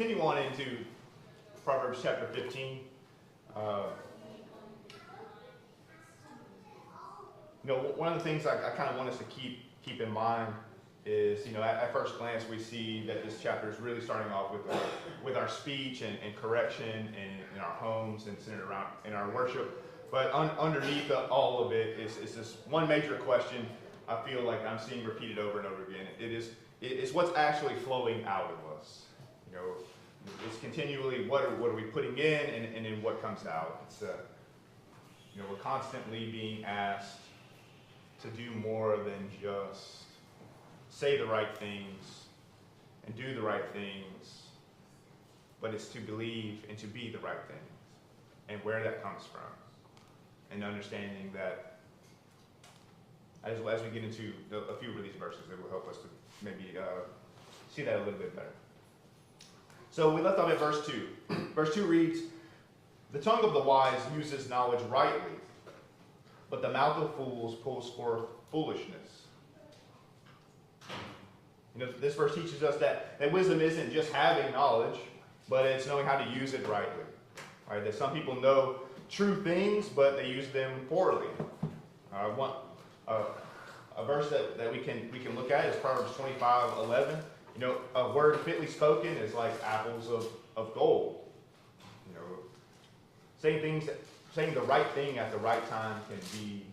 Continue on into Proverbs chapter 15. Uh, one of the things I kind of want us to keep in mind is, at first glance we see that this chapter is really starting off with our speech and correction in our homes and centered around in our worship. But underneath all of it is this one major question I feel like I'm seeing repeated over and over again. It's what's actually flowing out of us. It's continually what are we putting in and then what comes out. It's we're constantly being asked to do more than just say the right things and do the right things, but it's to believe and to be the right things and where that comes from, and understanding that as we get into a few of these verses, it will help us to maybe see that a little bit better. So we left off at verse 2. Verse 2 reads, "The tongue of the wise uses knowledge rightly, but the mouth of fools pulls forth foolishness." This verse teaches us that wisdom isn't just having knowledge, but it's knowing how to use it rightly. Right? That some people know true things, but they use them poorly. A verse that we can look at is Proverbs 25:11. A word fitly spoken is like apples of gold. Saying the right thing at the right time can be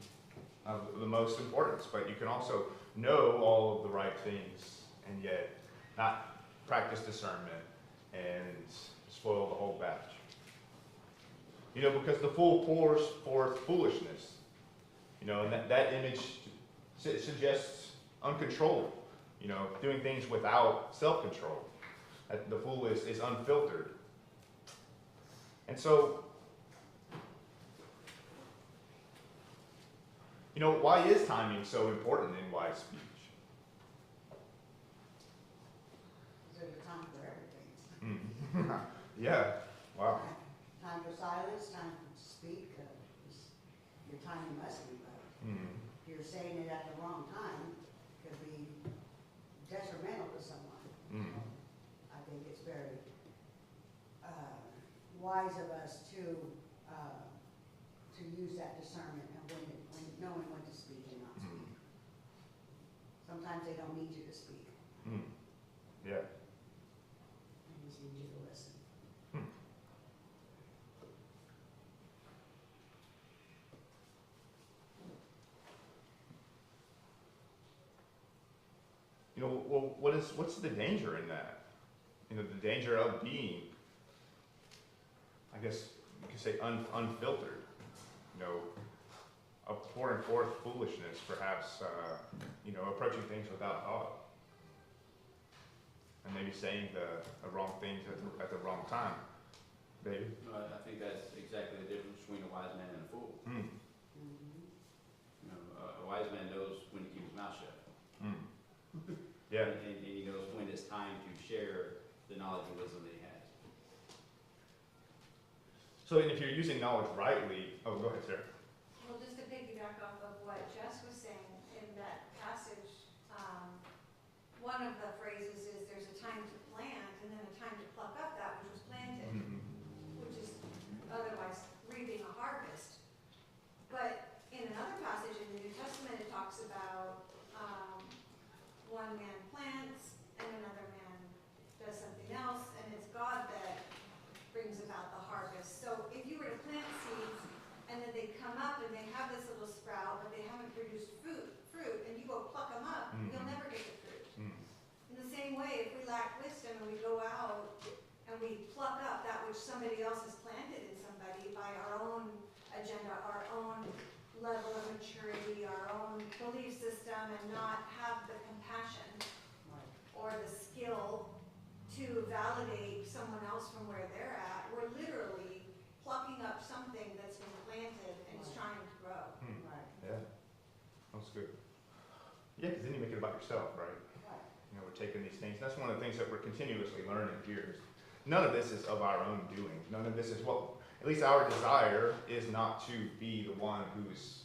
of the most importance, but you can also know all of the right things and yet not practice discernment and spoil the whole batch. Because the fool pours forth foolishness. And that image suggests uncontrolled. Doing things without self-control. The fool is unfiltered. And so, why is timing so important in wise speech? There's a time for everything. Yeah. Wow. Time for silence, time to speak. Your timing must be right. If you're saying it at the wrong time, it could be detrimental to someone. I think it's very wise of us to use that discernment and when knowing when to speak and not speak. Sometimes they don't need you to speak. Yeah. They just need you to listen. What's the danger in that? The danger of being, I guess you could say, unfiltered. Of pouring forth foolishness, perhaps, approaching things without thought, and maybe saying the wrong things at the wrong time. David? I think that's exactly the difference between a wise man and a fool. A wise man knows when to keep his mouth shut. Yeah. And he knows when it's time to share the knowledge and wisdom that he has. So if you're using knowledge rightly, go ahead, Sarah. Well, just to piggyback off of what Jess was saying in that passage, one of the phrases is there's a time to plant and then a time to pluck up that which was planted, which is otherwise reaping a harvest. But in another passage in the New Testament, it talks about one man plants and another man does something else, and it's God that brings about the harvest. So if you were to plant seeds and then they come up and they have this little sprout, but they haven't produced fruit, and you go pluck them up, you'll never get the fruit. In the same way, if we lack wisdom and we go out and we pluck up that which somebody else has planted in somebody by our own agenda, our own level of maturity, our own belief system, and not have the compassion or the skill to validate someone else from where they're at, we're literally plucking up something that's been planted and is trying to grow. Right. Yeah. That's good. Yeah, because then you make it about yourself, right? Right. We're taking these things. That's one of the things that we're continuously learning here. None of this is of our own doing. None of this is at least our desire is not to be the one who's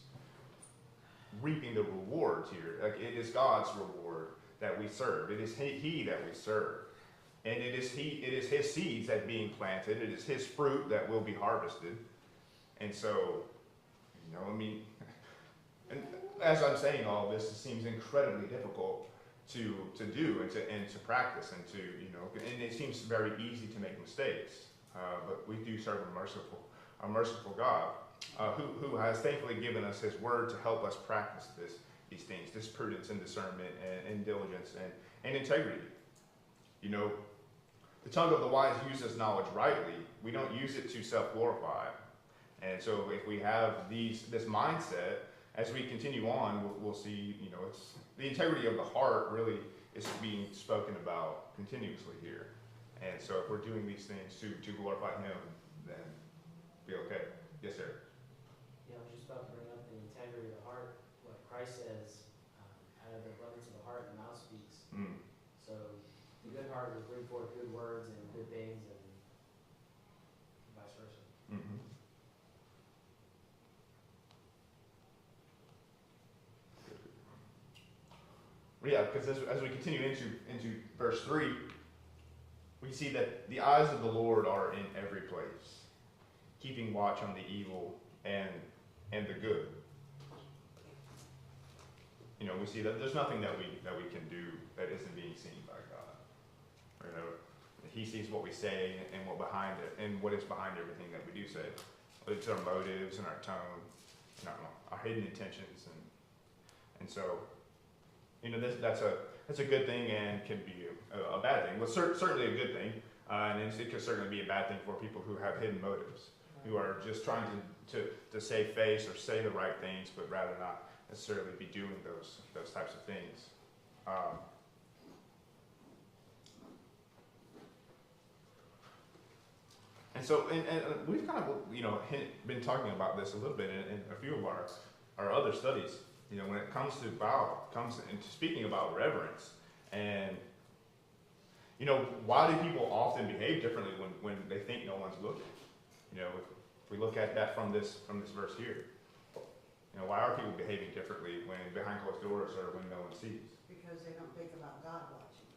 reaping the rewards here. Like, it is God's reward that we serve. It is He that we serve. And it is his seeds that being planted. It is his fruit that will be harvested. And so, I mean, and as I'm saying all this, it seems incredibly difficult to do and to practice and to, and it seems very easy to make mistakes. But we do serve a merciful God, who has thankfully given us his word to help us practice these things, this prudence and discernment and diligence and integrity. The tongue of the wise uses knowledge rightly. We don't use it to self-glorify. And so if we have this mindset, as we continue on, we'll see, it's the integrity of the heart really is being spoken about continuously here. And so if we're doing these things to glorify him, then be okay. Yes, sir. Yeah, I was just about to bring up the integrity of the heart. What Christ says, out of the abundance of the heart, the mouth speaks. So the good heart will bring forth good words and good things, and vice versa. Mm-hmm. Yeah, because as we continue into verse 3, we see that the eyes of the Lord are in every place, keeping watch on the evil and the good. We see that there's nothing that we can do that isn't being seen by God. He sees what we say and what is behind everything that we do say. It's our motives and our tone, and our hidden intentions, and so. That's a good thing and can be a bad thing. Well, certainly a good thing, and it can certainly be a bad thing for people who have hidden motives, who are just trying to save face or say the right things, but rather not necessarily be doing those types of things. And so, and we've kind of been talking about this a little bit in a few of our other studies. When it comes into speaking about reverence, and why do people often behave differently when they think no one's looking? If we look at that from this verse here, why are people behaving differently when behind closed doors or when no one sees? Because they don't think about God watching.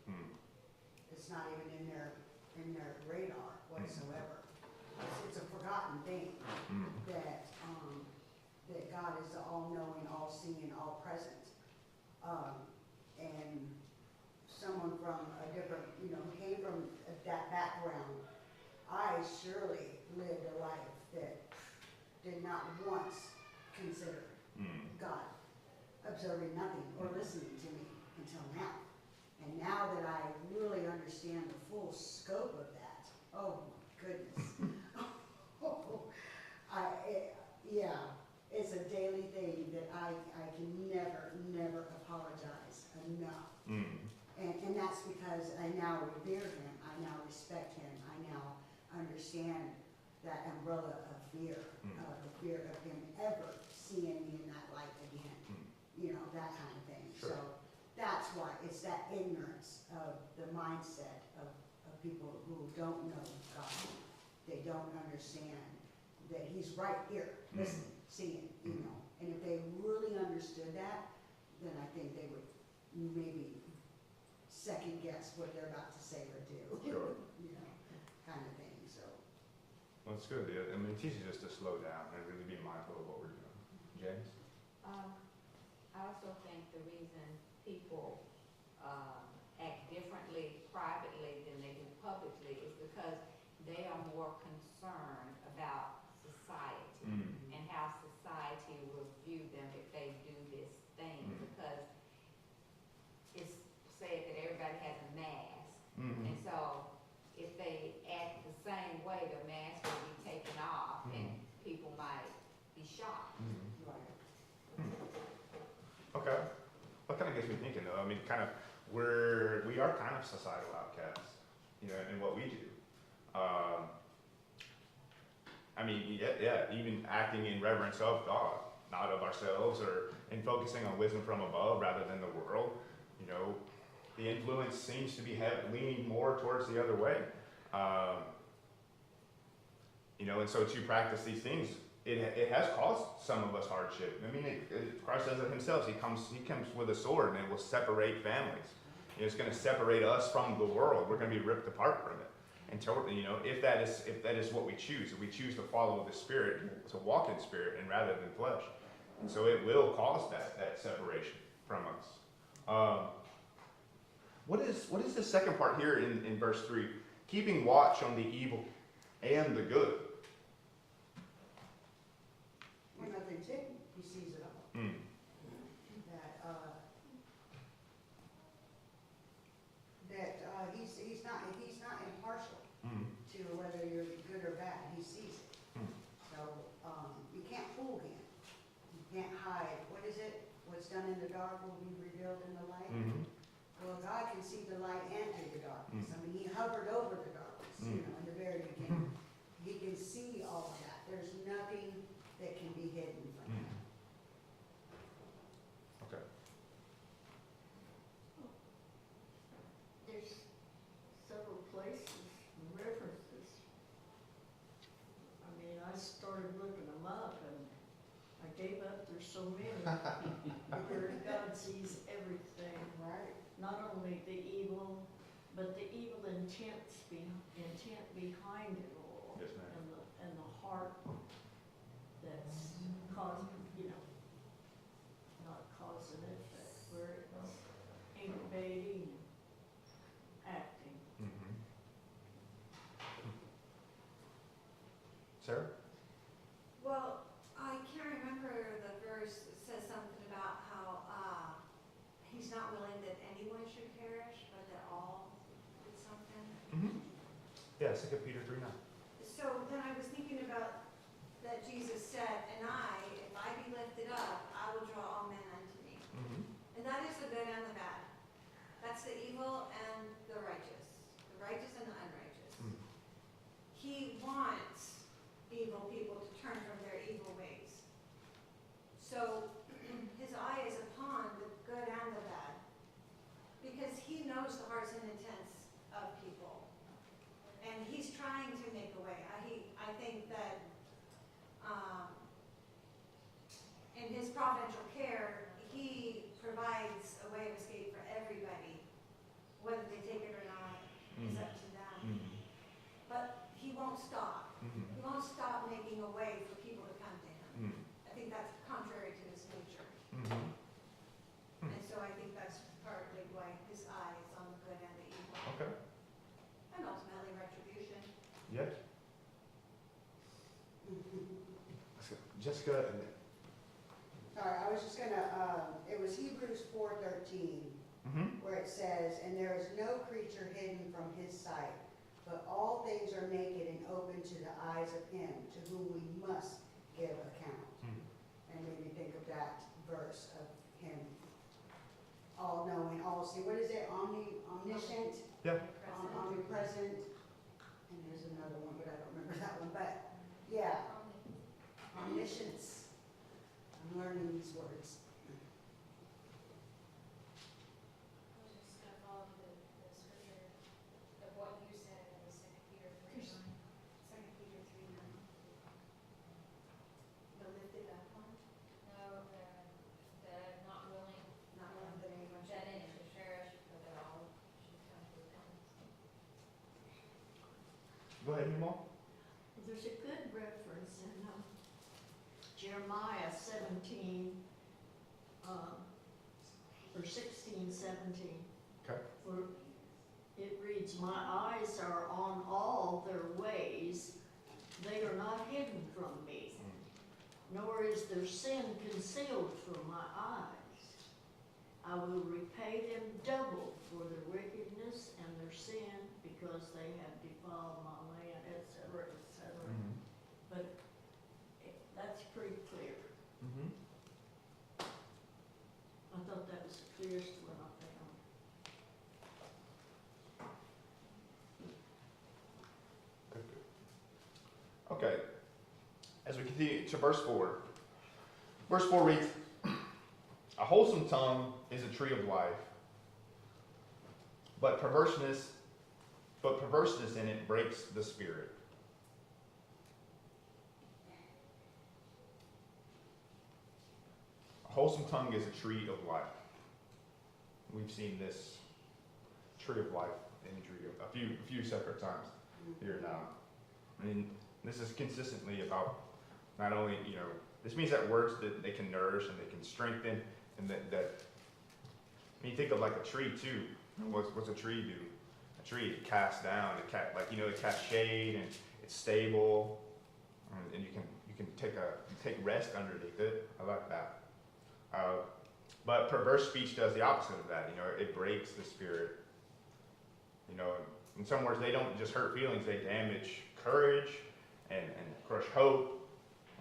It's not even in their radar whatsoever. It's a forgotten thing that God is the all-knowing, all-seeing, all-present. And someone from a different, who came from that background, I surely lived a life that did not once consider God, observing nothing or listening to me until now. And now that I really understand the full scope of that, oh my goodness. It's a daily thing that I can never apologize enough. And that's because I now revere him, I now respect him, I now understand that umbrella of fear, the fear of him ever seeing me in that light again, that kind of thing. Sure. So that's why it's that ignorance of the mindset of people who don't know God. They don't understand that he's right here, listening, seeing, And if they really understood that, then I think they would maybe second guess what they're about to say or do. Sure. Kind of thing, so. Well, it's good. Yeah. It teaches us to slow down and really be mindful of what we're doing. James? I also think the reason people act differently privately than they do publicly is because they are more concerned about society and how society will view them if they do this thing, because it's said that everybody has a mask, and so if they act the same way, the mask will be taken off and people might be shocked. Right. Okay. That kind of gets me thinking, though. I mean, we are kind of societal outcasts, in what we do. Even acting in reverence of God, not of ourselves, or in focusing on wisdom from above rather than the world. The influence seems to be leaning more towards the other way. And so to practice these things, it has caused some of us hardship. I mean, Christ says it himself. He comes with a sword and it will separate families. It's going to separate us from the world. We're going to be ripped apart from it. And if that is what we choose, if we choose to follow the Spirit, to walk in Spirit and rather than flesh, and so it will cause that separation from us. What is the second part here in verse 3? Keeping watch on the evil and the good. When nothing's hidden, he sees it all. Mm. He's not impartial Mm. to whether you're good or bad. He sees it. Mm. So you can't fool him. You can't hide. What is it? What's done in the dark will be revealed in the light. Mm-hmm. Well, God can see the light and through the darkness. I mean, he hovered over the darkness, Mm. in the very beginning. He can see all of that. There's nothing that can be hidden from him. Okay. There's several places, and references. I mean, I started looking them up and I gave up, there's so many. Where God sees everything, Right. not only the evil, but the evil intent behind it all. Yes, ma'am. And the heart that's causing, not cause and effect, where it's incubating, acting. Mm-hmm. Sarah? Well, I can't remember the verse that says something about how, he's not willing that anyone should perish, but that all did something. Mm-hmm. Yeah, 2 Peter 3:9. So then I was thinking about that Jesus said, and if I be lifted up, I will draw all men unto me. Mm-hmm. And that is the good and the bad. That's the evil and the righteous and the unrighteous. Mm. He wants evil people to turn from their evil ways. So his eye is upon the good and the bad, because he knows the hearts and intents of people. And he's trying to make a way. I think that in his providential care, he provides a way of escape for everybody. Whether they take it or not is up to them. Mm-hmm. But he won't stop. Mm-hmm. He won't stop making a way for people to come to him. Mm-hmm. I think that's contrary to his nature. Mm-hmm. And so I think that's partly why his eye is on the good and the evil. Okay. And ultimately retribution. Yes. Jessica, and Sorry, I was just gonna, it was Hebrews 4:13, mm-hmm. where it says, "And there is no creature hidden from his sight, but all things are naked and open to the eyes of him to whom we must give account." And made me think of that verse of him, all knowing, all seeing. What is it? Omniscient, Yeah. omnipresent, and there's another one, but I don't remember that one. But yeah, omniscience. I'm learning these words. I was just gonna follow the scripture of what you said in the 2 Peter 3:9. 2 Peter 3:9. The lifted up one, No, the not willing, not one that anyone should that any perish. should perish, but that all should come to repentance. Go ahead, Mom. There's a good reference in Jeremiah 17, or 16, 17. Okay. Where it reads, "My eyes are on all their ways, they are not hidden from me, nor is their sin concealed from my eyes. I will repay them double for their wickedness and their sin, because they have defiled my land," etc., etc. Mm-hmm. But that's pretty clear. Mm-hmm. I thought that was the clearest one I found. Good, good. Okay. As we continue to verse 4. Verse 4 reads, "A wholesome tongue is a tree of life, but perverseness in it breaks the spirit." A wholesome tongue is a tree of life. We've seen this tree of life imagery a few separate times here now. I mean, this is consistently about not only, this means that words that they can nourish and they can strengthen, and that when you think of like a tree too, what's a tree do? A tree, it casts down, it casts shade, and it's stable, and you can take rest underneath it. I like that. But perverse speech does the opposite of that. It breaks the spirit. In some words, they don't just hurt feelings; they damage courage and crush hope.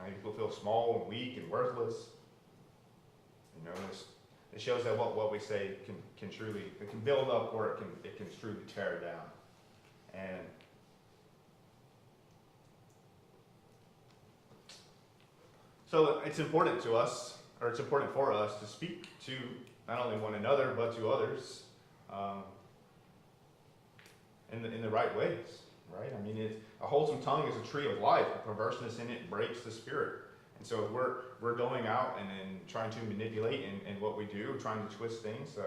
People feel small and weak and worthless. It shows that what we say can truly, it can build up, or it can truly tear down. And so it's important to us, or it's important for us to speak to not only one another but to others in the right ways, right? I mean, a wholesome tongue is a tree of life. The perverseness in it breaks the spirit. And so if we're going out and then trying to manipulate in what we do, trying to twist things,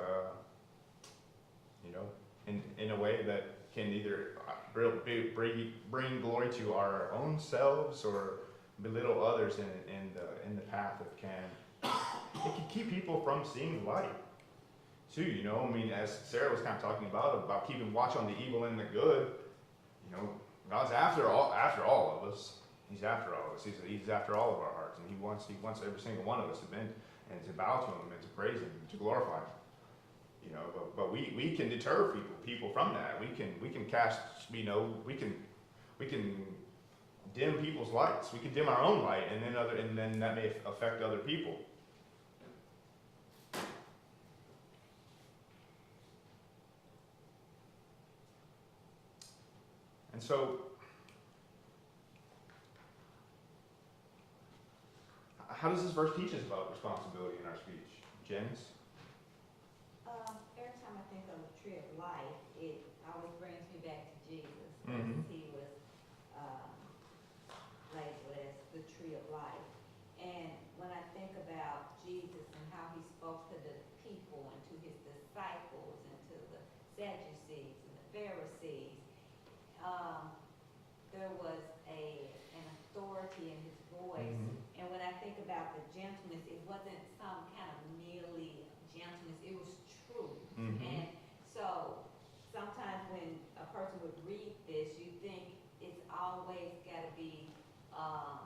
in a way that can either bring glory to our own selves or belittle others in the path of it can keep people from seeing the light too. I mean, as Sarah was kind of talking about keeping watch on the evil and the good. God's after all of us. He's after all of us. He's after all of our hearts, and He wants every single one of us to bend and to bow to Him and to praise Him, and to glorify Him. But we can deter people from that. We can cast. We can dim people's lights. We can dim our own light, and then that may affect other people. And so, how does this verse teach us about responsibility in our speech? Jens? Every time I think of the tree of life, it always brings me back to Jesus. Mm-hmm. He was labeled as the tree of life. And when I think about Jesus and how He spoke to the people and to His disciples and to the Sadducees and the Pharisees, there was an authority in His voice. Mm-hmm. And when I think about the gentleness, it wasn't some kind of merely gentleness, it was true. Mm-hmm. And so sometimes when a person would read this, you think it's always got to be kind.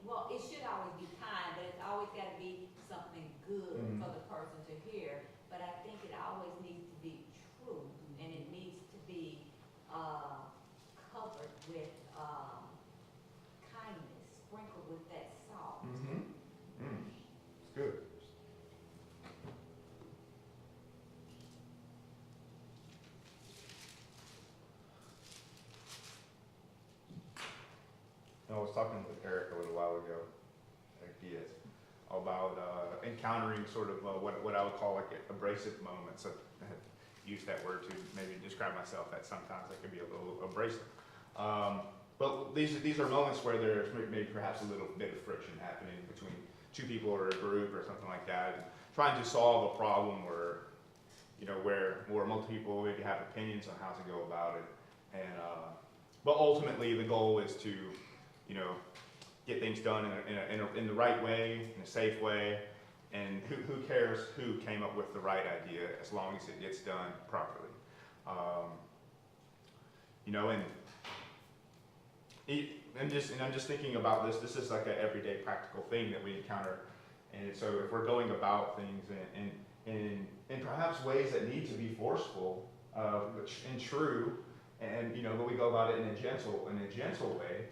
Well, it should always be kind, but it's always got to be something good Mm-hmm. for the person to hear. But I think it always needs to be true, and it needs to be covered with kindness, sprinkled with that salt. Mm-hmm. It's good. I was talking with Eric a little while ago, Diaz, about encountering sort of what I would call like abrasive moments. I use that word to maybe describe myself, that sometimes I can be a little abrasive. But these are moments where there's maybe perhaps a little bit of friction happening between two people or a group or something like that, and trying to solve a problem where multiple people maybe have opinions on how to go about it, and but ultimately the goal is to get things done in the right way, in a safe way, and who cares who came up with the right idea as long as it gets done properly. And I'm just thinking about this. This is like an everyday practical thing that we encounter, and so if we're going about things in perhaps ways that need to be forceful and true, and but we go about it in a gentle way,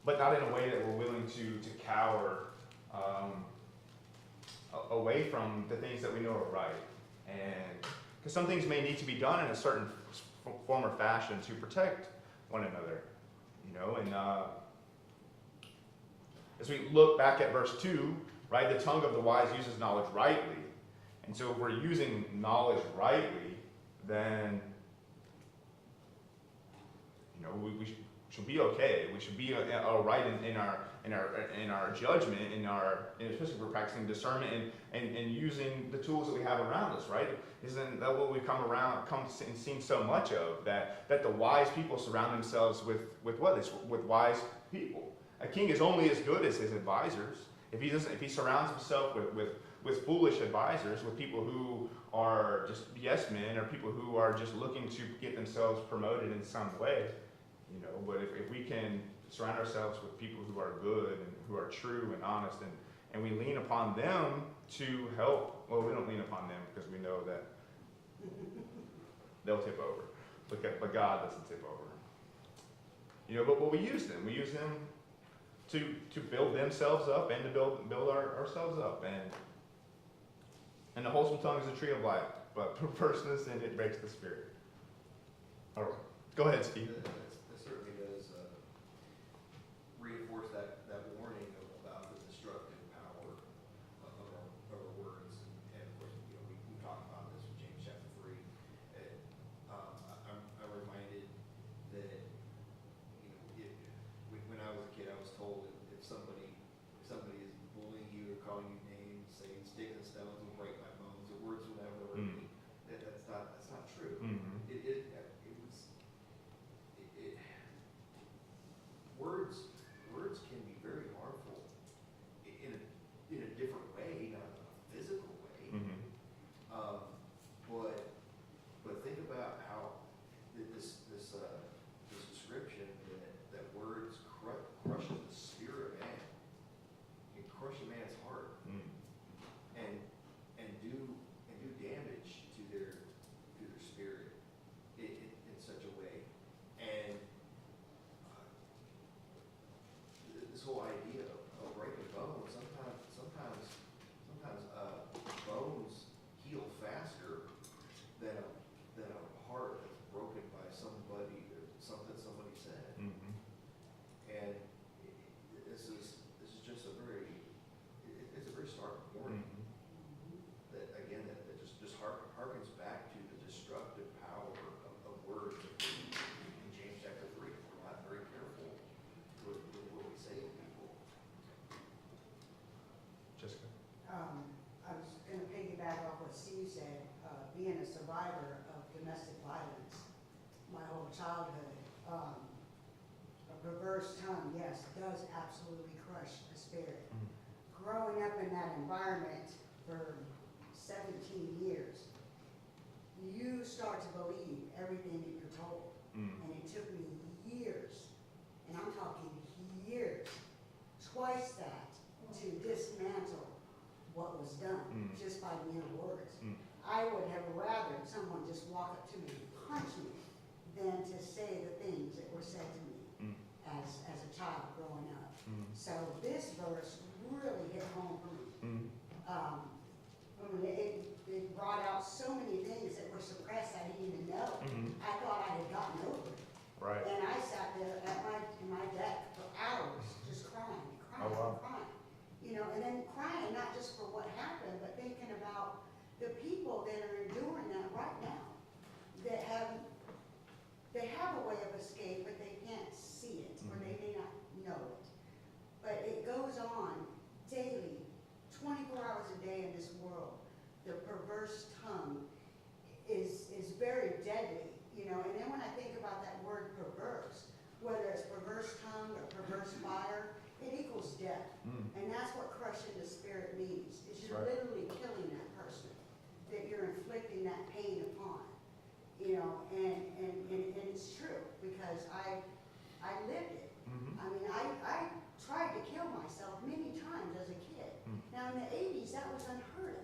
but not in a way that we're willing to cower away from the things that we know are right, and because some things may need to be done in a certain form or fashion to protect one another, and as we look back at verse 2, right, the tongue of the wise uses knowledge rightly, and so if we're using knowledge rightly, then should be okay. We should be all right in our judgment, and especially if we're practicing discernment and using the tools that we have around us, right? Isn't that what we come and seen so much of? That the wise people surround themselves with wise people. A king is only as good as his advisors. If he surrounds himself with foolish advisors, with people who are just yes men, or people who are just looking to get themselves promoted in some way, but if we can surround ourselves with people who are good and who are true and honest, and we lean upon them to help, well, we don't lean upon them because we know that they'll tip over, but God doesn't tip over. But we use them. We use them to build themselves up and to build ourselves up. And the wholesome tongue is a tree of life, but perverseness in it breaks the spirit. All right. Go ahead, Steve. That certainly does reinforce that warning about the destructive power of our words. And of course, we talk about this in James chapter 3. I'm reminded that when I was a kid, I was told if somebody is bullying you or calling you names, saying sticks and stones will break my bones, or words will never hurt me, that's not true. Mm-hmm. Words can be very harmful in a different way, not a physical way. Mm-hmm. But think about how this description that words crushes the spirit of man. It crushes a man's heart and do damage to their spirit in such a way. And this whole idea of breaking bones, sometimes bones heal faster than a heart that's broken by somebody or something somebody said. Mm-hmm. And this is just a very stark warning. That again, that just harkens back to the destructive power of words in James chapter 3. We're not very careful with what we say to people. Jessica. I was gonna piggyback off what Steve said, being a survivor of domestic violence, my whole childhood, a perverse tongue, yes, does absolutely crush the spirit. Growing up in that environment for 17 years, you start to believe everything that you're told. And it took me years, and I'm talking years, twice that, to dismantle what was done just by mere words. I would have rather someone just walk up to me and punch me than to say the things that were said to me as a child growing up. So this verse really hit home for me. It brought out so many things that were suppressed I didn't even know. I thought I had gotten over it. Right. And I sat there in my deck for hours just crying. Oh, wow. Crying. And then crying not just for what happened, but thinking about the people that are enduring that right now, that have a way of escape, but they can't see it, or they may not know it. But it goes on daily, 24 hours a day in this world. The perverse tongue is very deadly, and then when I think about that word perverse, whether it's perverse tongue or perverse fire, it equals death. And that's what crushing the spirit means, is you're Right. literally killing that person, that you're inflicting that pain upon, and it's true, because I lived it. I mean, I tried to kill myself many times as a kid. Now in the 80s, that was unheard of,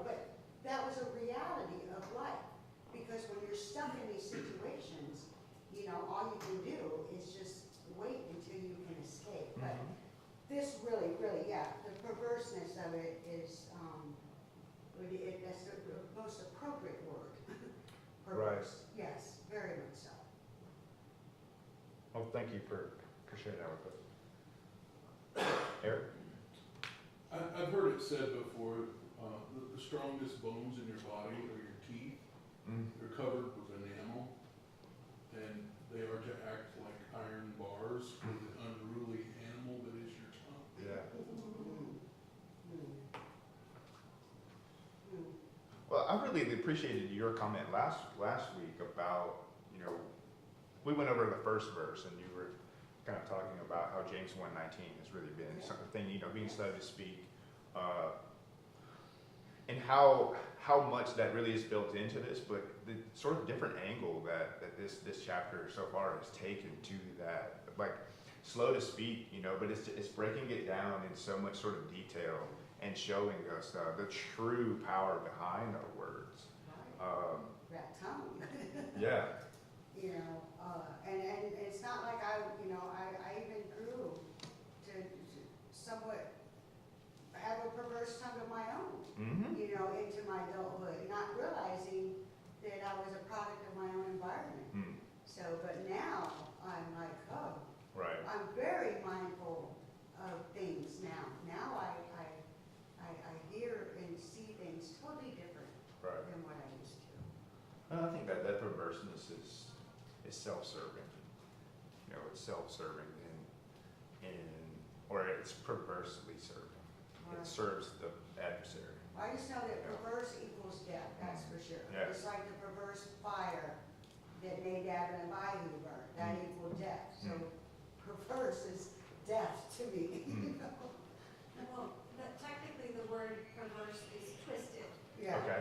but that was a reality of life, because when you're stuck in these situations, all you can do is just wait until you can escape. But this really, yeah, the perverseness of it is, that's the most appropriate word. Perverse. Yes, very much so. Well, thank you for sharing that with us. Eric? I've heard it said before, the strongest bones in your body are your teeth. They're covered with enamel, and they are to act like really appreciated your comment last week about, you know, we went over the first verse and you were kind of talking about how James 1:19 has really been something, you know, being slow to speak, and how much that really is built into this, but the sort of different angle that this chapter so far has taken to that, like slow to speak, you know, but it's breaking it down in so much sort of detail and showing us the true power behind our words. That tone. Yeah. You know, and it's not like I even grew to somewhat have a perverse tongue of my own, Mm-hmm. you know, into my adulthood, not realizing that I was a product of my own environment. Mm. So, but now I'm like, oh, Right. I'm very mindful of things now. Now I hear and see things totally different Right. than what I used to. And I think that perverseness is self-serving. You know, it's self-serving or it's perversely serving. It serves the adversary. I just know that perverse equals death, that's for sure. Yes. It's like the perverse fire that Nadab and Abihu burned, that equaled death. So perverse is death to me, you know? Well, but technically the word perverse is twisted, Yeah. Okay.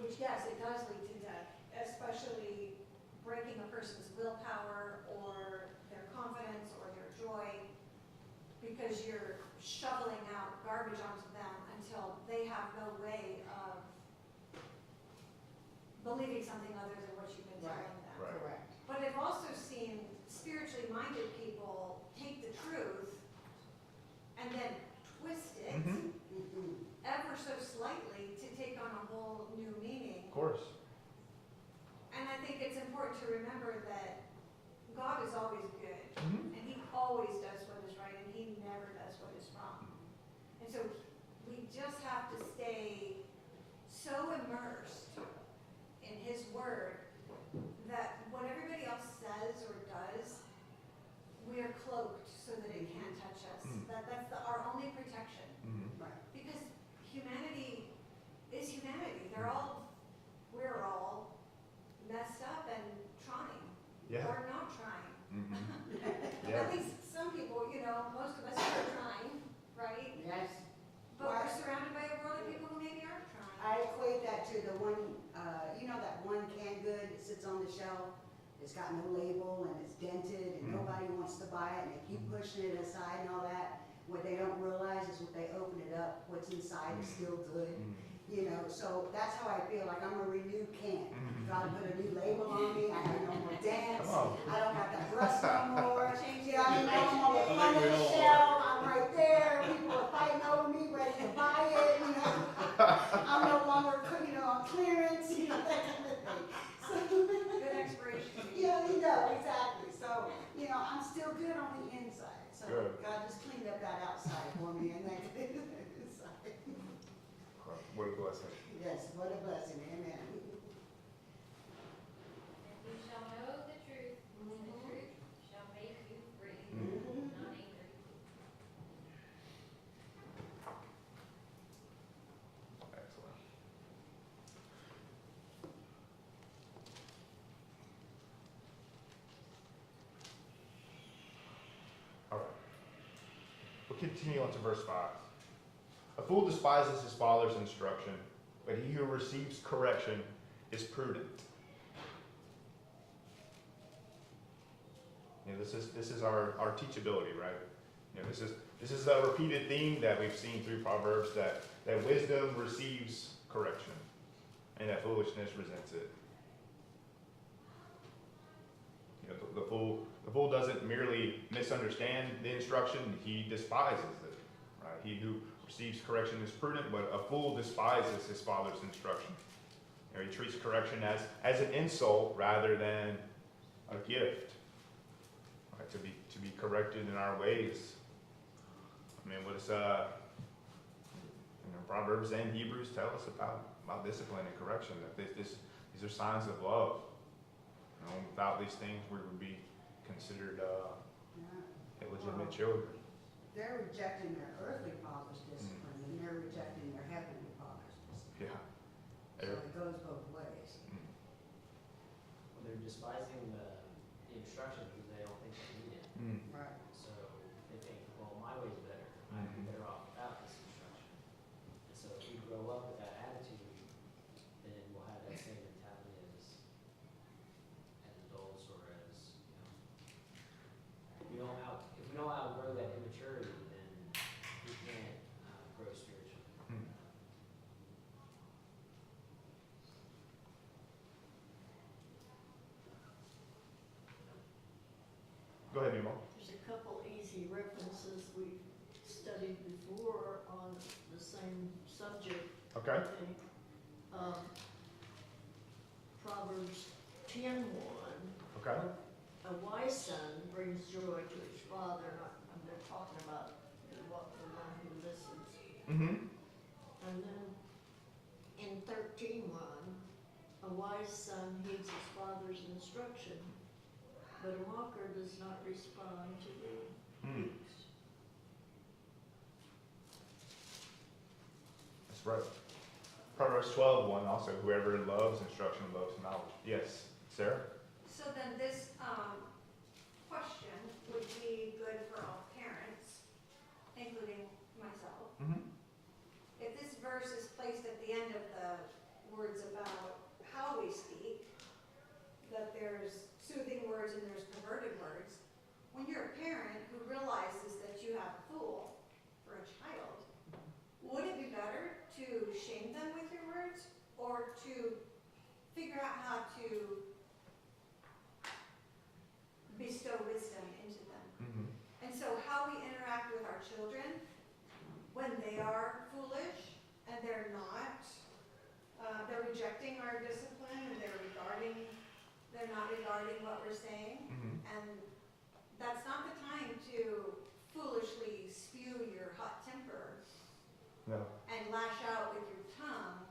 which yes, it does lead to death, especially breaking a person's willpower or their confidence or their joy, because you're shoveling out garbage onto them until they have no way of believing something other than what you've been telling them. Right. Correct. But I've also seen spiritually minded people take the truth and then twist it Mm-hmm. Mhm. ever so slightly to take on a whole new meaning. Of course. And I think it's important to remember that God is always good, Mm-hmm. and He always does what is right, and He never does what is wrong. And so we just have to stay so immersed in His Word that what everybody else says or does, we are cloaked so that it can't touch us. That's our only protection. Mm-hmm. Right. Because humanity is humanity. We're all messed up and trying, Yeah. or not trying. Mm-hmm. At least some people, you know, most of us are trying, right? Yes. But we're surrounded by a world of people who maybe aren't trying. I equate that to the one, you know, that one canned good that sits on the shelf. It's got no label and it's dented and nobody wants to buy it and they keep pushing it aside and all that. What they don't realize is when they open it up, what's inside is still good. You know, so that's how I feel, like I'm a renewed can. God put a new label on me, I have no more dents, Come on. I don't have that rust no more. You know, I'm on the front of the shelf, I'm right there, people are fighting over me, ready to buy it, you know. I'm no longer, you know, on clearance, you know, that kind of thing. So, Good expiration. yeah, you know, exactly. So, you know, I'm still good on the inside. So Good. God just cleaned up that outside for me and that inside. What a blessing. Yes, what a blessing, amen. And you shall know the truth, and the truth shall make you free, not angry. Excellent. All right. We'll continue on to verse 5. A fool despises his father's instruction, but he who receives correction is prudent. You know, this is our teachability, right? You know, this is a repeated theme that we've seen through Proverbs, that wisdom receives correction and that foolishness resents it. You know, the fool doesn't merely misunderstand the instruction, he despises it. Right? He who receives correction is prudent, but a fool despises his father's instruction. You know, he treats correction as an insult rather than a gift. Right? To be corrected in our ways. I mean, what is Proverbs and Hebrews tell us about discipline and correction, that these are signs of love. You know, without these things, we would be considered Yeah. illegitimate children. They're rejecting their earthly father's discipline and they're rejecting their heavenly father's discipline. Yeah. So it goes both ways. Well, they're despising the instruction because they don't think they need it. Right. So they think, well, my way's better. I'd be better off without this instruction. And so if we grow up with that attitude, then we'll have that same mentality as adults or as, if we don't outgrow that immaturity, then we can't grow spiritually. Go ahead, Nemo. There's a couple easy references we studied before on the same subject, Okay. I think. Proverbs 10:1. Okay. A wise son brings joy to his father, and they're talking about the one who listens. Mm-hmm. And then in 13:1, a wise son heeds his father's instruction, but a mocker does not respond to rebukes. That's right. Proverbs 12:1 also, whoever loves instruction loves knowledge. Yes, Sarah? So then this, question would be good for all parents, including myself. Mm-hmm. If this verse is placed at the end of the words about how we speak, that there's soothing words and there's perverted words, when you're a parent who realizes that you have a fool for a child, would it be better to shame them with your words or to figure out how to bestow wisdom into them? Mm-hmm. And so how we interact with our children when they are foolish and they're not, they're rejecting our discipline and they're not regarding what we're saying. Mm-hmm. And that's not the time to foolishly spew your hot temper No. and lash out with your tongue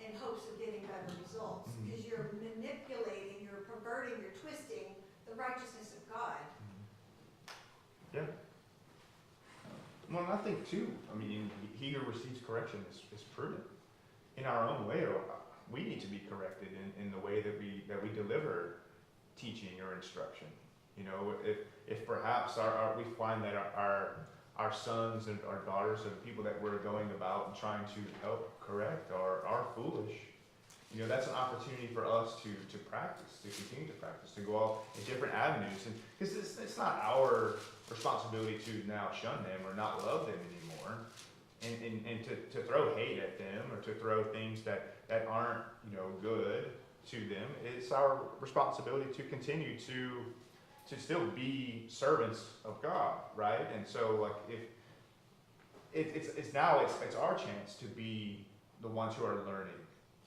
in hopes of getting better results. Mhm. Because you're manipulating, you're perverting, you're twisting the righteousness of God. Yeah. Well, and I think too, I mean, he who receives correction is prudent. In our own way, or we need to be corrected in the way that we deliver teaching or instruction. You know, if perhaps we find that our sons and our daughters and people that we're going about and trying to help correct are foolish, you know, that's an opportunity for us to practice, to continue to practice, to go out in different avenues. And because it's not our responsibility to now shun them or not love them anymore, and to throw hate at them or to throw things that aren't, you know, good to them. It's our responsibility to continue to still be servants of God, right? And so, like, if it's our chance to be the ones who are learning.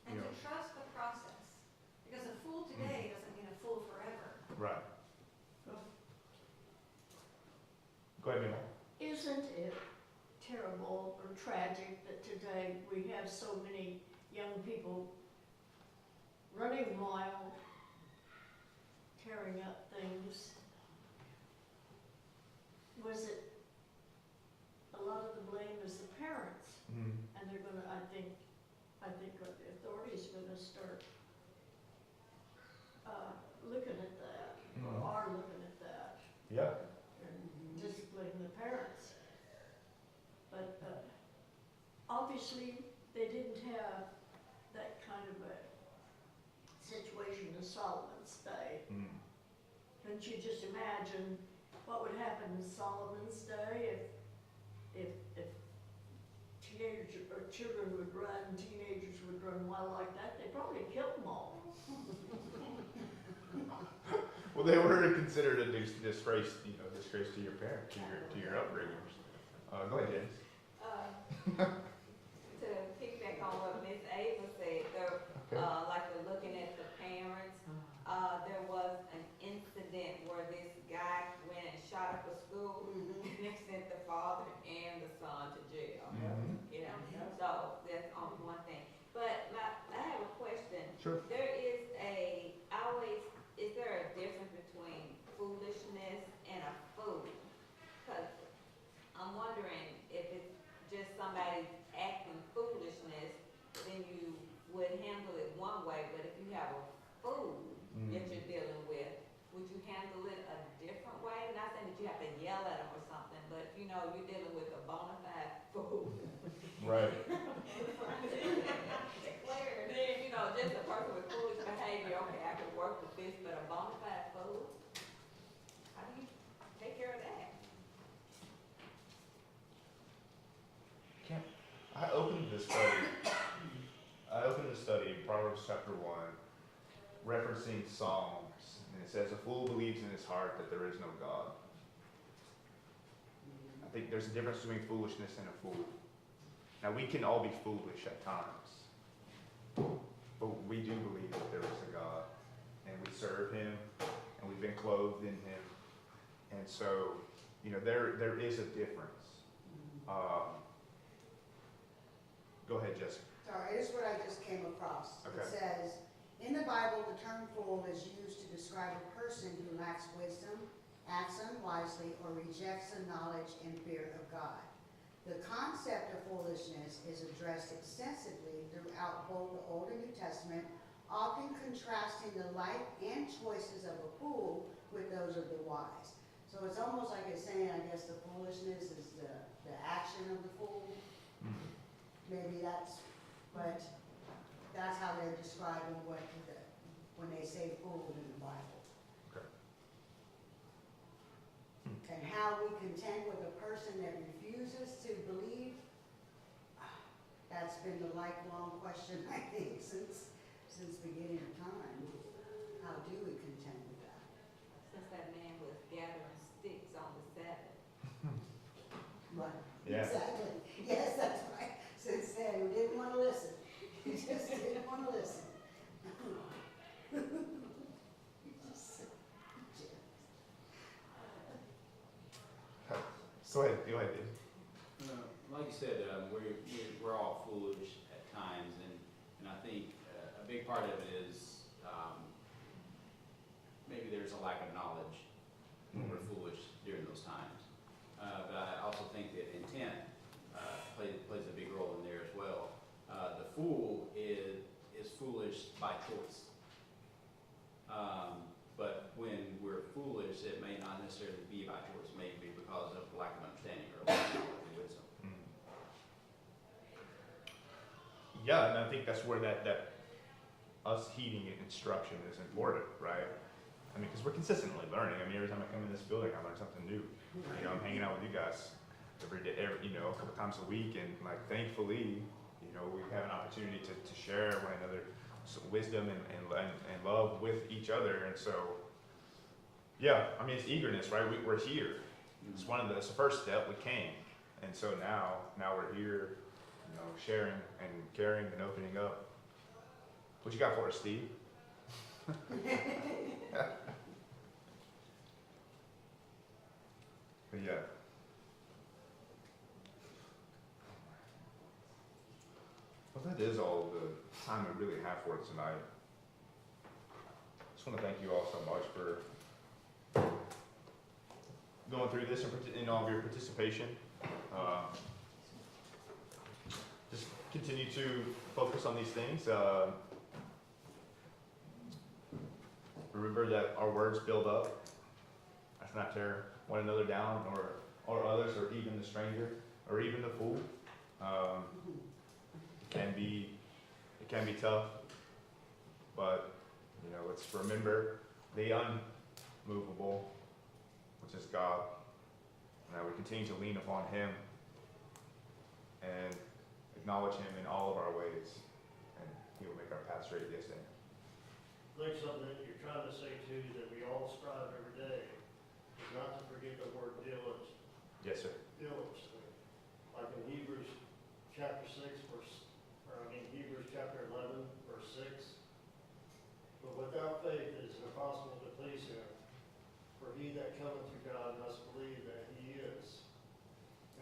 And You know. to trust the process. Because a fool today doesn't mean a fool forever. Right. Go ahead, Mima. Isn't it terrible or tragic that today we have so many young people running wild, tearing up things? Was it, a lot of the blame is the parents, Mm-hmm. and they're gonna, I think the authorities are gonna start looking at that, or Mhm. are looking at that, Yeah. and disciplining the parents. But obviously, they didn't have that kind of a situation in Solomon's day. Mm. Couldn't you just imagine what would happen in Solomon's day if teenagers or children would run, teenagers would run wild like that? They'd probably kill them all. Well, they were considered a disgrace, disgrace to your parents, to your upbringers. Go ahead, James. To piggyback on what Ms. Ava said, like we're looking at the parents, there was an incident where this guy went and shot up a school and they sent the father and the son to jail. Mhm. You know, so that's on one thing. But I have a question. Sure. Is there a difference between foolishness and a fool? Because I'm wondering if it's know you're dealing with a bona fide fool. Right. Then, you know, just a person with foolish behavior, okay, I can work with this, but a bona fide fool? How do you take care of that? I opened the study in Proverbs chapter 1, referencing Psalms, and it says, "A fool believes in his heart that there is no God." I think there's a difference between foolishness and a fool. Now, we can all be foolish at times, but we do believe that there is a God, and we serve Him, and we've been clothed in Him, and so, you know, there is a difference. Go ahead, Jessica. Sorry, this is what I just came across. Okay. It says, in the Bible, the term fool is used to describe a person who lacks wisdom, acts unwisely, or rejects the knowledge and fear of God. The concept of foolishness is addressed extensively throughout both the Old and New Testament, often contrasting the life and choices of a fool with those of the wise. So it's almost like it's saying, I guess, the foolishness is the action of the fool. Maybe but that's how they're describing when they say fool in the Bible. Okay. And how we contend with a person that refuses to believe, that's been the lifelong question, I think, since beginning of time. How do we contend with that? Since that man was gathering sticks on the Sabbath. Right. Yeah. Exactly. Yes, that's right. Since then, we didn't want to listen. We just didn't want to listen. Go ahead, Dave. Like you said, we're all foolish at times, and I think a big part of it is maybe there's a lack of knowledge when we're foolish during those times. But I also think that intent plays a big role in there as well. The fool is foolish by choice. But when we're foolish, it may not necessarily be by choice, maybe because of lack of understanding or lack of knowledge and wisdom. Yeah, and I think that's where that us heeding instruction is important, right? I mean, because we're consistently learning. I mean, every time I come in this building, I learn something new. You know, I'm hanging out with you guys every day, a couple times a week, and like, thankfully, you know, we have an opportunity to share one another some wisdom and love with each other, and so, yeah, I mean, it's eagerness, right? We're here. It's it's the first step. We came, and so now we're here, you know, sharing and caring and opening up. What you got for us, Steve? But yeah. Well, that is all the time we really have for tonight. Just want to thank you all so much for going through this and all of your participation. Just continue to focus on these things. Remember that our words build up. Let's not tear one another down, or others, or even the stranger, or even the fool. It can be tough, but you know, let's remember the unmovable, which is God, and that we continue to lean upon Him and acknowledge Him in all of our ways, and He will make our path straight. Yes, Dan. I think something that you're trying to say too, that we all strive every day, is not to forget the word diligence. Yes, sir. Diligence. Like in Hebrews chapter 11, verse 6. But without faith it is impossible to please Him. For he that cometh to God must believe that He is,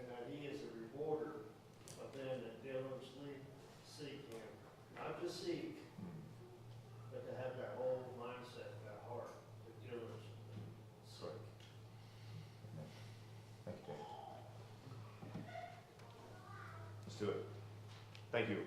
and that He is a rewarder of them that diligently seek Him. Not to seek, but to have that whole mindset, that heart, to diligently seek. Thank you, Dan. Let's do it. Thank you.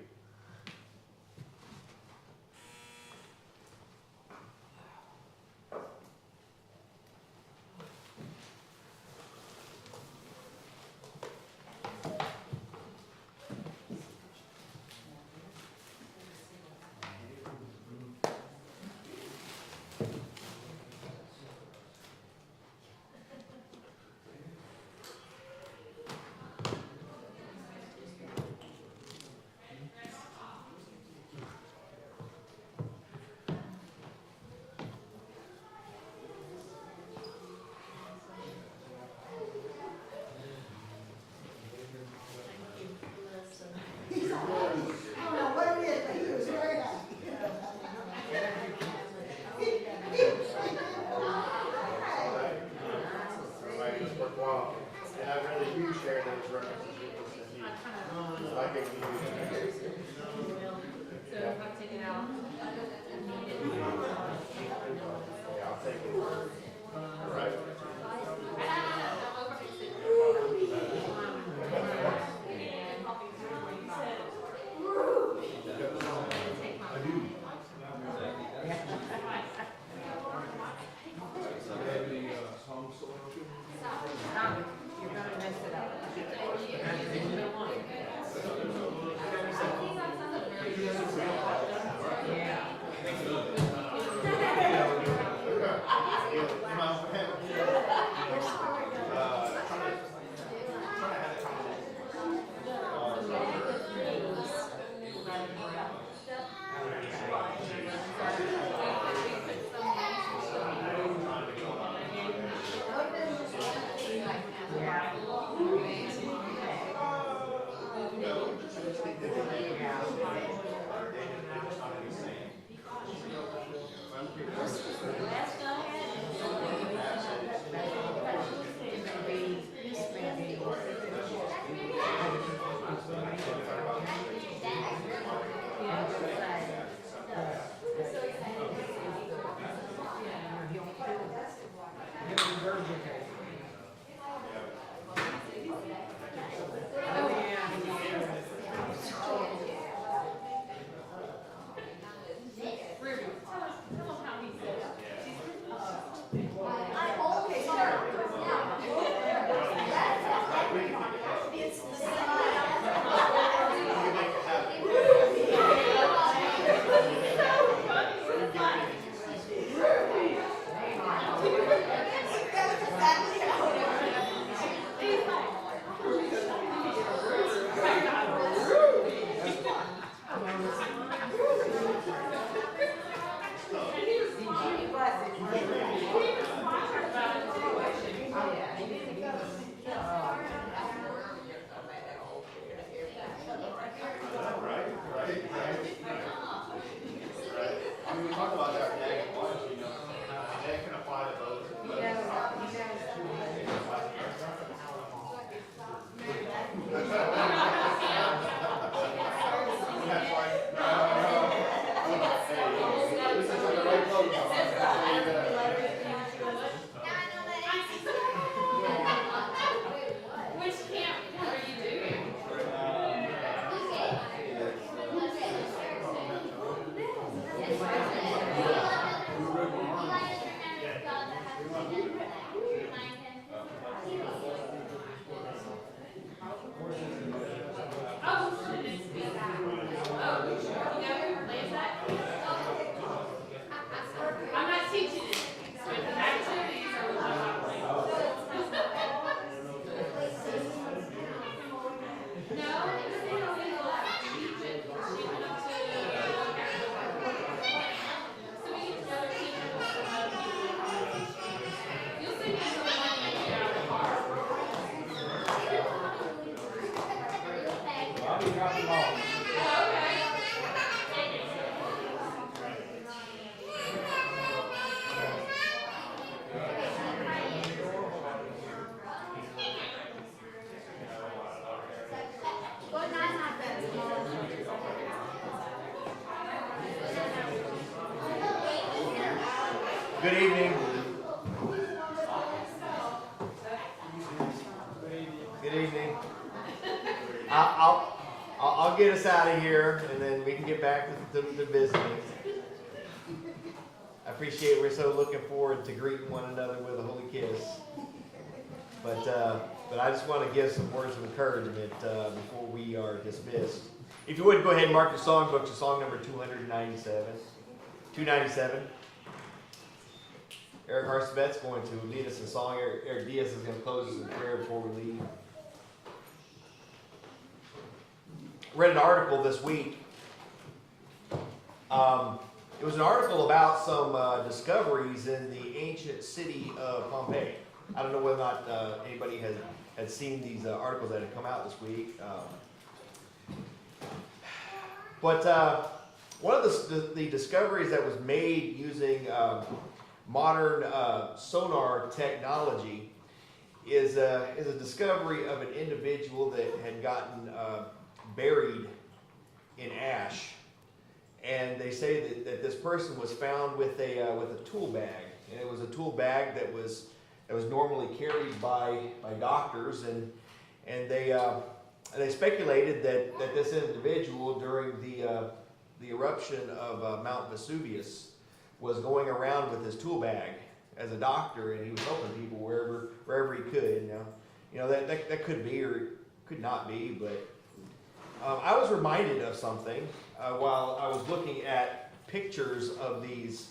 mean, we talk about that negative ones, you know, and that can apply to both. That's right. Hey, this is like the right clothes on. Which camp are you doing? Oh, goodness. Oh, you know who plays that? I'm not teaching it. So the activities are what I'm playing. No, it's in a little teach it. You have to look at it. So we get together, teach it. You'll see me until the money you get out of the car. I'll be dropping off. Good evening. Good evening. I'll get us out of here, and then we can get back to visiting. I appreciate we're so looking forward to greeting one another with a holy kiss. But I just want to give some words of encouragement before we are dismissed. If you would, go ahead and mark your songbook to song number 297. 297. Eric Harstvet's going to lead us in song. Eric Diaz is going to close us in prayer before we leave. Read an article this week. It was an article about some discoveries in the ancient city of Pompeii. I don't know whether or not anybody had seen these articles that had come out this week. But one of the discoveries that was made using modern sonar technology is a discovery of an individual that had gotten buried in ash, and they say that this person was found with a tool bag, and it was a tool bag that was normally carried by doctors, and they speculated that this individual during the eruption of Mount Vesuvius was going around with his tool bag as a doctor, and he was helping people wherever he could. Now, that could be or could not be, but I was reminded of something while I was looking at pictures of these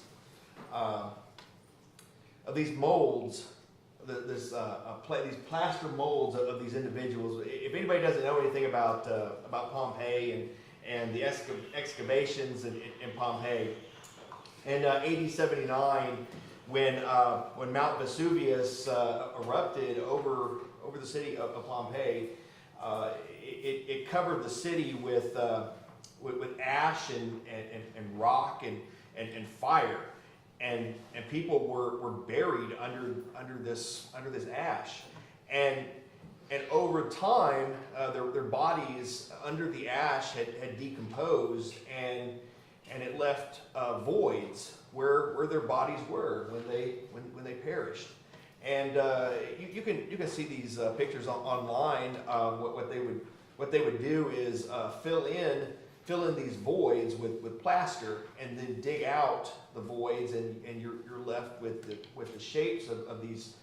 molds, these plaster molds of these individuals. If anybody doesn't know anything about Pompeii and the excavations in Pompeii, in AD 79, when Mount Vesuvius erupted over the city of Pompeii, it covered the city with ash and rock and fire, and people were buried under this ash, and over time their bodies under the ash had decomposed, and it left voids where their bodies were when they perished. And you can see these pictures online. What they would do is fill in these voids with plaster, and then dig out the voids, and you're left with the shapes of these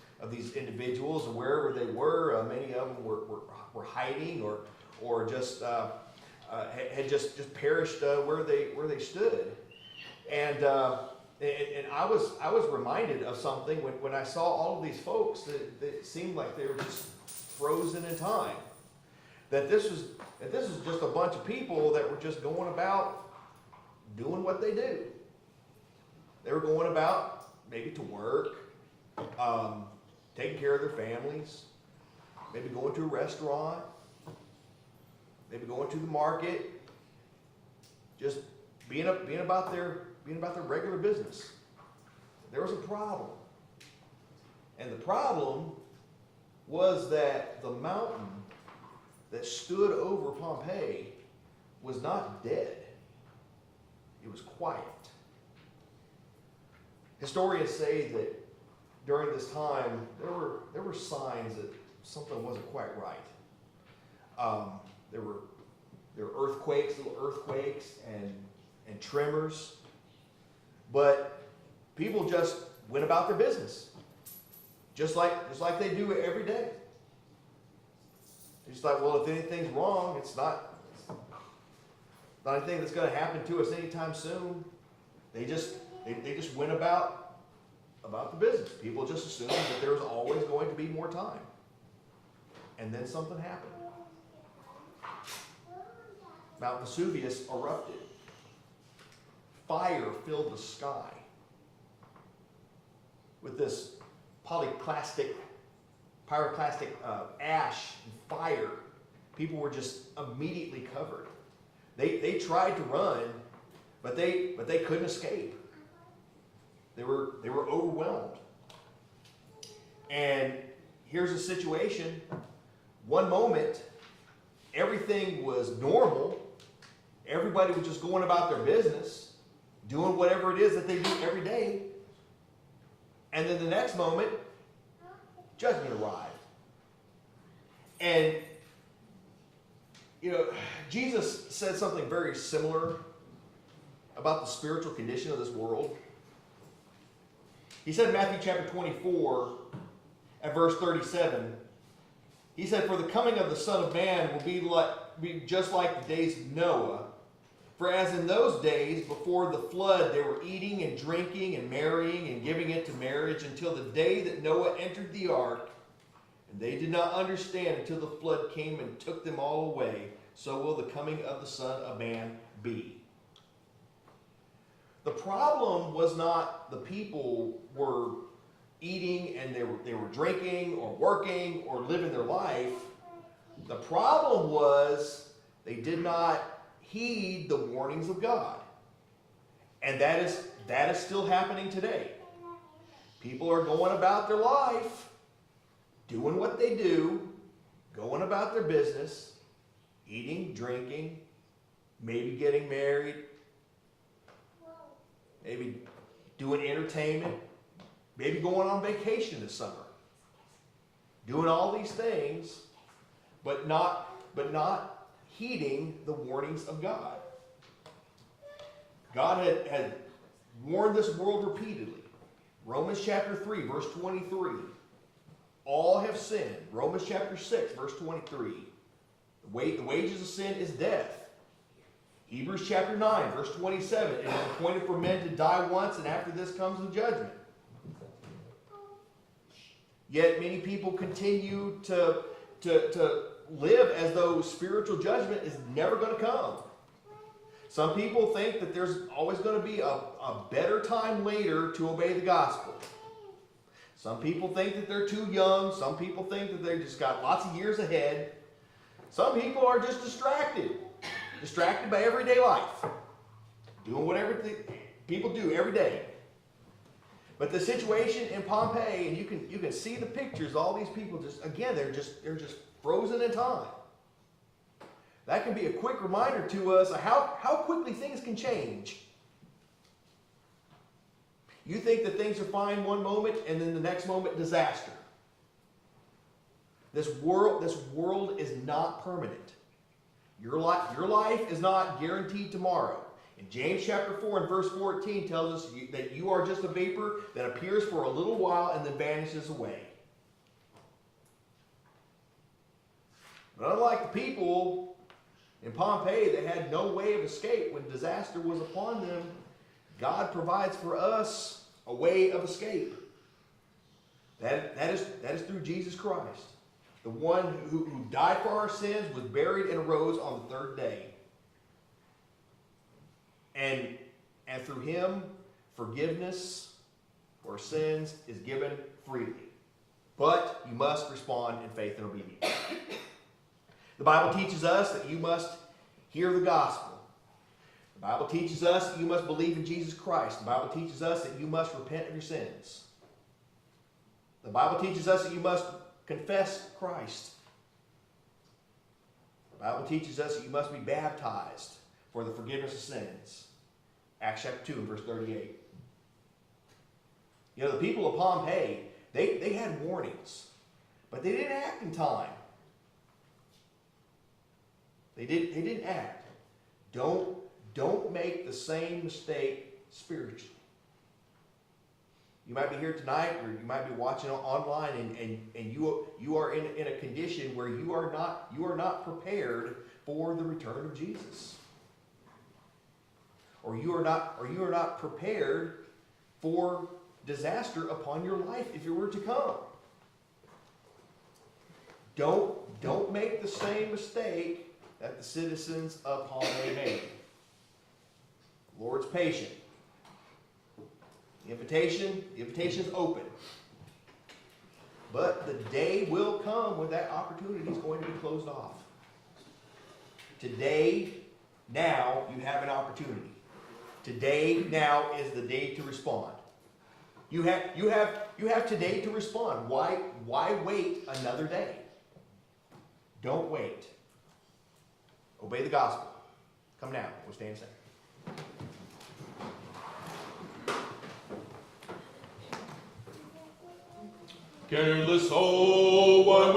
individuals, and wherever they were. Many of them were hiding or just had just perished where they stood. And I was reminded of something when I saw all of these folks that it seemed like they were just frozen in time. That this was just a bunch of people that were just going about doing what they do. They were going about maybe to work, taking care of their families, maybe going to a restaurant, maybe going to the market, just being about their being about their regular business. There was a problem. And the problem was that the mountain that stood over Pompeii was not dead. It was quiet. Historians say that during this time, there were signs that something wasn't quite right. There were earthquakes, little earthquakes, and tremors. But people just went about their business, just like they do every day. It's like, well, if anything's wrong, it's not anything that's going to happen to us anytime soon. They just went about the business. People just assumed that there was always going to be more time. And then something happened. Mount Vesuvius erupted. Fire filled the sky with this pyroclastic ash and fire. People were just immediately covered. They tried to run, but they couldn't escape. They were overwhelmed. And here's a situation. One moment, everything was normal. Everybody was just going about their business, doing whatever it is that they do every day. And then the next moment, judgment arrived. And, Jesus said something very similar about the spiritual condition of this world. He said in Matthew chapter 24, at verse 37, he said, "For the coming of the Son of Man will be just like the days of Noah. For as in those days before the flood, they were eating and drinking and marrying and giving it to marriage until the day that Noah entered the ark. And they did not understand until the flood came and took them all away. So will the coming of the Son of Man be." The problem was not the people were eating and they were drinking or working or living their life. The problem was they did not heed the warnings of God. And that is still happening today. People are going about their life, doing what they do, going about their business, eating, drinking, maybe getting married, maybe doing entertainment, maybe going on vacation this summer. Doing all these things, but not heeding the warnings of God. God had warned this world repeatedly. Romans chapter 3, verse 23. All have sinned. Romans chapter 6, verse 23. The wages of sin is death. Hebrews chapter 9, verse 27. It is appointed for men to die once, and after this comes the judgment. Yet many people continue to live as though spiritual judgment is never going to come. Some people think that there's always going to be a better time later to obey the gospel. Some people think that they're too young. Some people think that they just got lots of years ahead. Some people are just distracted by everyday life, doing whatever people do every day. But the situation in Pompeii, and you can see the pictures. All these people they're just frozen in time. That can be a quick reminder to us of how quickly things can change. You think that things are fine one moment, and then the next moment, disaster. This world is not permanent. Your life is not guaranteed tomorrow. And James chapter 4 and verse 14 tells us that you are just a vapor that appears for a little while and then vanishes away. But unlike the people in Pompeii that had no way of escape when disaster was upon them, God provides for us a way of escape. That is through Jesus Christ. The one who died for our sins, was buried, and arose on the third day. And through him, forgiveness for sins is given freely. But you must respond in faith and obedience. The Bible teaches us that you must hear the gospel. The Bible teaches us that you must believe in Jesus Christ. The Bible teaches us that you must repent of your sins. The Bible teaches us that you must confess Christ. The Bible teaches us that you must be baptized for the forgiveness of sins. Acts chapter 2 and verse 38. You know, the people of Pompeii, they had warnings, but they didn't act in time. They didn't act. Don't make the same mistake spiritually. You might be here tonight, or you might be watching online, and you are in a condition where you are not prepared for the return of Jesus, or you are not prepared for disaster upon your life if it were to come. Don't make the same mistake that the citizens of Pompeii made. The Lord's patient. The invitation is open. But the day will come when that opportunity is going to be closed off. Today, now, you have an opportunity. Today, now is the day to respond. You have today to respond. Why wait another day? Don't wait. Obey the gospel. Come now. We'll stand and sing. Careless soul, why